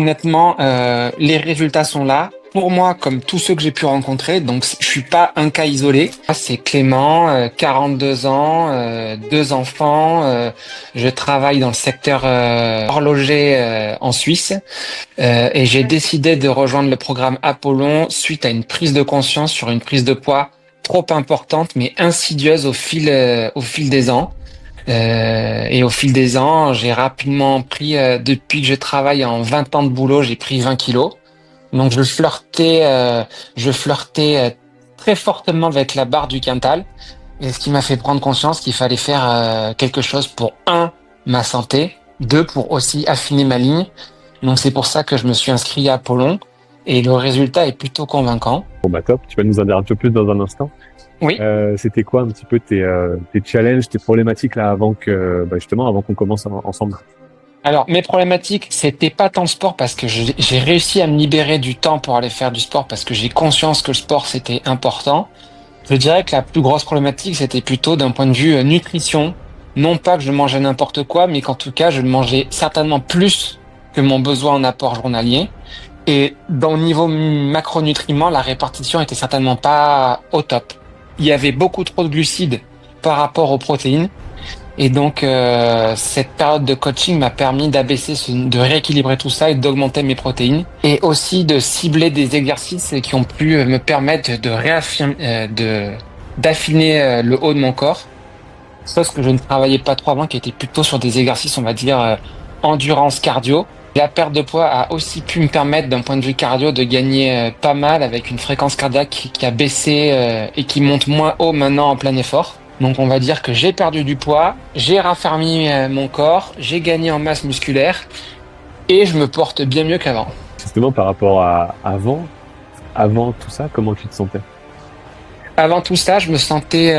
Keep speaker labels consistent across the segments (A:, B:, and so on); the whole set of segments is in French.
A: Honnêtement, les résultats sont là. Pour moi, comme tous ceux que j'ai pu rencontrer, donc je suis pas un cas isolé. C'est Clément, 42 ans, deux enfants. Je travaille dans le secteur horloger en Suisse et j'ai décidé de rejoindre le programme Apollon suite à une prise de conscience sur une prise de poids trop importante mais insidieuse au fil des ans. Et au fil des ans, j'ai rapidement pris, depuis que je travaille en 20 ans de boulot, j'ai pris 20 kilos. Donc je flirtais très fortement avec la barre du Quintal. Et ce qui m'a fait prendre conscience qu'il fallait faire quelque chose pour, un, ma santé, deux, pour aussi affiner ma ligne. Donc c'est pour ça que je me suis inscrit à Apollon. Et le résultat est plutôt convaincant.
B: Bon bah top, tu vas nous en dire un peu plus dans un instant.
A: Oui.
B: C'était quoi un petit peu tes challenges, tes problématiques là avant que justement avant qu'on commence ensemble?
A: Alors, mes problématiques, c'était pas tant le sport parce que j'ai réussi à me libérer du temps pour aller faire du sport parce que j'ai conscience que le sport c'était important. Je dirais que la plus grosse problématique, c'était plutôt d'un point de vue nutrition. Non pas que je mangeais n'importe quoi, mais qu'en tout cas, je mangeais certainement plus que mon besoin en apport journalier. Et dans le niveau macronutriments, la répartition était certainement pas au top. Il y avait beaucoup trop de glucides par rapport aux protéines. Et donc, cette période de coaching m'a permis de rééquilibrer tout ça et d'augmenter mes protéines. Et aussi de cibler des exercices qui ont pu me permettre d'affiner le haut de mon corps. Chose que je ne travaillais pas trop avant, qui était plutôt sur des exercices, on va dire, endurance cardio. La perte de poids a aussi pu me permettre, d'un point de vue cardio, de gagner pas mal avec une fréquence cardiaque qui a baissé et qui monte moins haut maintenant en plein effort. Donc on va dire que j'ai perdu du poids, j'ai raffermi mon corps, j'ai gagné en masse musculaire et je me porte bien mieux qu'avant.
B: Justement par rapport à avant tout ça, comment tu te sentais?
A: Avant tout ça, je me sentais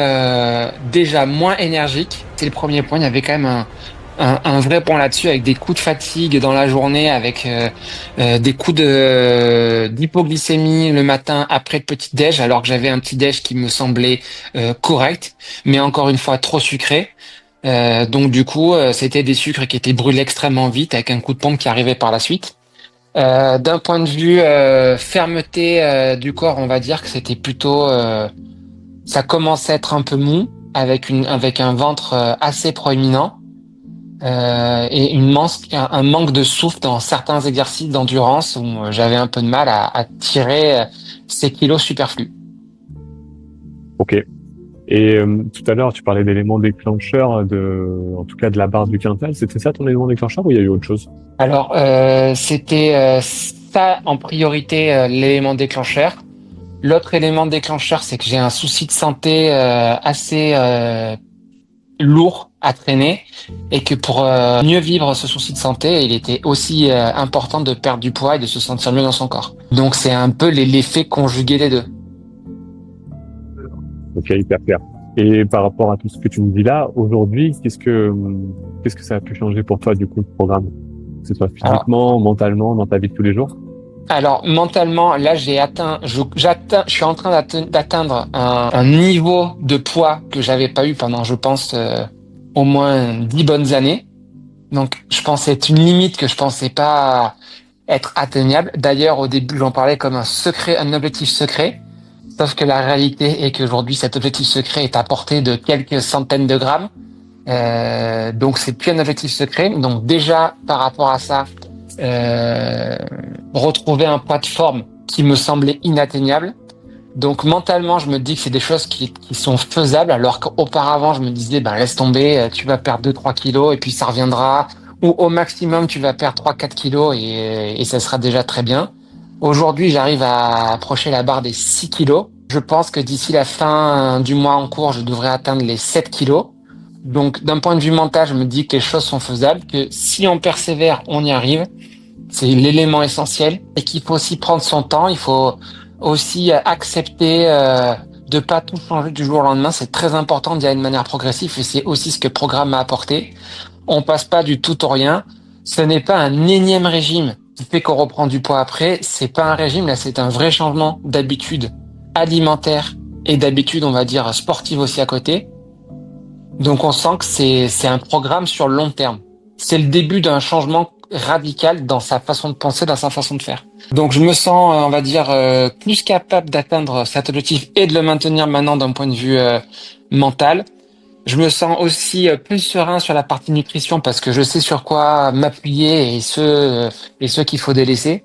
A: déjà moins énergique. C'est le premier point. Il y avait quand même un vrai point là-dessus, avec des coups de fatigue dans la journée, avec des coups d'hypoglycémie le matin après le petit-déj, alors que j'avais un petit-déj qui me semblait correct, mais encore une fois trop sucré. Donc du coup, c'était des sucres qui étaient brûlés extrêmement vite, avec un coup de pompe qui arrivait par la suite. D'un point de vue fermeté du corps, on va dire que c'était plutôt ça commence à être un peu mou, avec un ventre assez proéminent et un manque de souffle dans certains exercices d'endurance où j'avais un peu de mal à tirer ces kilos superflus.
B: Ok. Et tout à l'heure, tu parlais d'éléments déclencheurs en tout cas de la barre du Quintal. C'était ça ton élément déclencheur ou il y a eu autre chose?
A: Alors, c'était ça en priorité l'élément déclencheur. L'autre élément déclencheur, c'est que j'ai un souci de santé assez lourd à traîner et que pour mieux vivre ce souci de santé, il était aussi important de perdre du poids et de se sentir mieux dans son corps. Donc c'est un peu l'effet conjugué des deux.
B: Ok, hyper clair. Et par rapport à tout ce que tu me dis là, aujourd'hui, qu'est-ce que ça a pu changer pour toi du coup le programme? Que ce soit
A: Alors,
B: physiquement, mentalement, dans ta vie de tous les jours?
A: alors mentalement, là je suis en train d'atteindre un niveau de poids que j'avais pas eu pendant, je pense, au moins 10 bonnes années. Donc je pensais être une limite que je pensais pas être atteignable. D'ailleurs, au début, j'en parlais comme un objectif secret. Sauf que la réalité est qu'aujourd'hui, cet objectif secret est à portée de quelques centaines de grammes. Donc, c'est plus un objectif secret. Donc, déjà, par rapport à ça, euh, retrouver un poids de forme qui me semblait inatteignable. Donc, mentalement, je me dis que c'est des choses qui sont faisables, alors qu'auparavant, je me disais, ben, laisse tomber, tu vas perdre 2-3 kilos et puis ça reviendra. Ou au maximum, tu vas perdre 3-4 kilos et ça sera déjà très bien. Aujourd'hui, j'arrive à approcher la barre des 6 kilos. Je pense que d'ici la fin du mois en cours, je devrais atteindre les 7 kilos. Donc, d'un point de vue mental, je me dis que les choses sont faisables, que si on persévère, on y arrive. C'est l'élément essentiel et qu'il faut aussi prendre son temps. Il faut aussi accepter de pas tout changer du jour au lendemain. C'est très important d'y aller de manière progressive et c'est aussi ce que le programme m'a apporté. On passe pas du tout au rien. Ce n'est pas un énième régime qui fait qu'on reprend du poids après. C'est pas un régime, là, c'est un vrai changement d'habitude alimentaire et d'habitude, on va dire, sportive aussi à côté. Donc on sent que c'est un programme sur le long terme. C'est le début d'un changement radical dans sa façon de penser, dans sa façon de faire. Donc je me sens, on va dire, plus capable d'atteindre cet objectif et de le maintenir maintenant d'un point de vue mental. Je me sens aussi plus serein sur la partie nutrition parce que je sais sur quoi m'appuyer et ceux qu'il faut délaisser.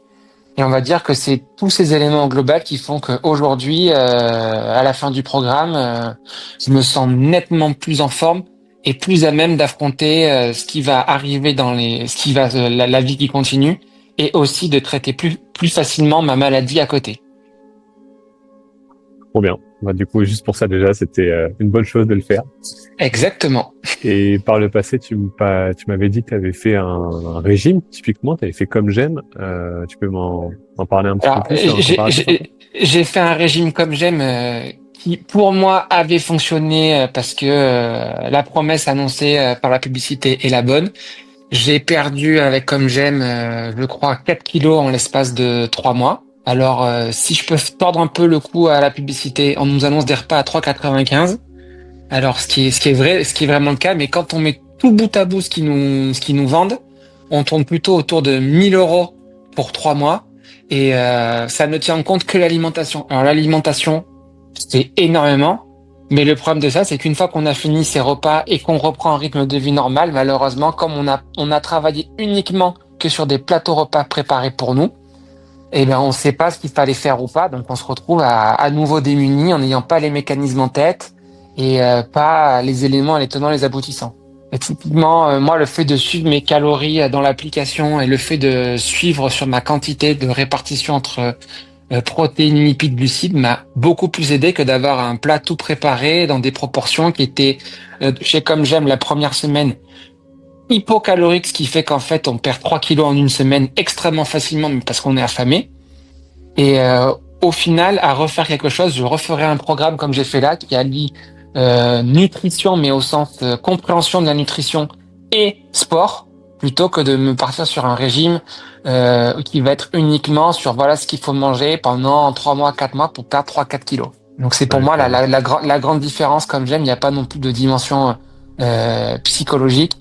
A: Et on va dire que c'est tous ces éléments au global qui font qu'aujourd'hui, à la fin du programme, je me sens nettement plus en forme et plus à même d'affronter ce qui va arriver la vie qui continue, et aussi de traiter plus facilement ma maladie à côté.
B: Trop bien. Bah, du coup, juste pour ça, déjà, c'était une bonne chose de le faire.
A: Exactement.
B: Et par le passé, tu m'avais dit que tu avais fait un régime, typiquement, tu avais fait comme j'aime. Tu peux m'en parler un petit peu
A: Alors,
B: plus, faire un comparatif un peu?
A: j'ai fait un régime comme j'aime qui, pour moi, avait fonctionné parce que la promesse annoncée par la publicité est la bonne. J'ai perdu avec comme j'aime, je crois, 4 kilos en l'espace de 3 mois. Alors, si je peux tordre un peu le cou à la publicité, on nous annonce des repas à 3,95. Alors, ce qui est vrai, ce qui est vraiment le cas, mais quand on met tout bout à bout ce qu'ils nous vendent, on tourne plutôt autour de 1 000 € pour 3 mois. Et ça ne tient en compte que l'alimentation. Alors, l'alimentation, c'est énormément. Mais le problème de ça, c'est qu'une fois qu'on a fini ces repas et qu'on reprend un rythme de vie normal, malheureusement, comme on a travaillé uniquement que sur des plateaux repas préparés pour nous, eh ben, on ne sait pas ce qu'il fallait faire ou pas. Donc, on se retrouve à nouveau démunis en n'ayant pas les mécanismes en tête et pas les éléments, les tenants, les aboutissants. Et typiquement, moi, le fait de suivre mes calories dans l'application et le fait de suivre sur ma quantité de répartition entre protéines, lipides, glucides m'a beaucoup plus aidé que d'avoir un plat tout préparé dans des proportions qui étaient, chez comme j'aime la première semaine, hypocalorique, ce qui fait qu'en fait on perd 3 kilos en une semaine extrêmement facilement, mais parce qu'on est affamé. Et au final, à refaire quelque chose, je referai un programme comme j'ai fait là, qui allie nutrition, mais au sens compréhension de la nutrition et sport, plutôt que de me partir sur un régime qui va être uniquement sur voilà ce qu'il faut manger pendant 3 mois, 4 mois pour perdre 3-4 kilos. Donc c'est pour
B: Ouais,
A: moi
B: clairement.
A: la grande différence, comme j'aime, il n'y a pas non plus de dimension psychologique.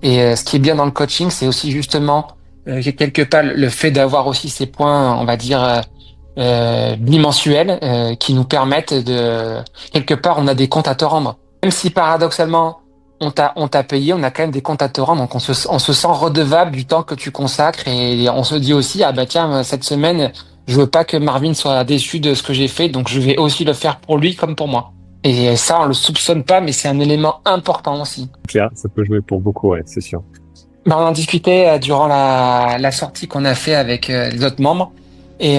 A: Et ce qui est bien dans le coaching, c'est aussi justement quelque part le fait d'avoir aussi ces points, on va dire, bimensuels qui nous permettent de... Quelque part, on a des comptes à te rendre. Même si paradoxalement, on t'a payé, on a quand même des comptes à te rendre. Donc on se sent redevable du temps que tu consacres et on se dit aussi, ah bah tiens, cette semaine, je veux pas que Marvin soit déçu de ce que j'ai fait, donc je vais aussi le faire pour lui comme pour moi. Et ça, on le soupçonne pas, mais c'est un élément important aussi.
B: Clair, ça peut jouer pour beaucoup, ouais, c'est sûr.
A: Ben, on en discutait durant la sortie qu'on a fait avec les autres membres. Et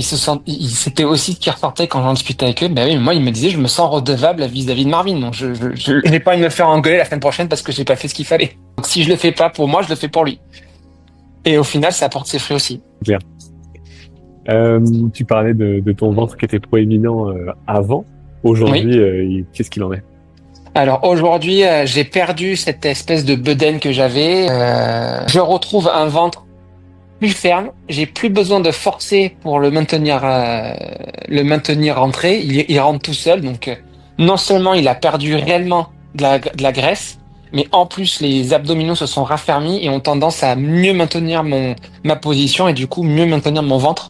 A: c'était aussi ce qui ressortait quand j'en discutais avec eux. Ben oui, moi, ils me disaient, je me sens redevable vis-à-vis de Marvin. Donc, j'ai pas envie de me faire engueuler la semaine prochaine parce que j'ai pas fait ce qu'il fallait. Donc, si je le fais pas pour moi, je le fais pour lui. Et au final, ça apporte ses fruits aussi.
B: Clair. Tu parlais de ton ventre qui était proéminent avant.
A: Oui.
B: Aujourd'hui, qu'est-ce qu'il en est?
A: Alors aujourd'hui, j'ai perdu cette espèce de bedaine que j'avais. Je retrouve un ventre plus ferme. J'ai plus besoin de forcer pour le maintenir rentré. Il rentre tout seul. Donc, non seulement il a perdu réellement de la graisse, mais en plus les abdominaux se sont raffermis et ont tendance à mieux maintenir ma position et du coup mieux maintenir mon ventre.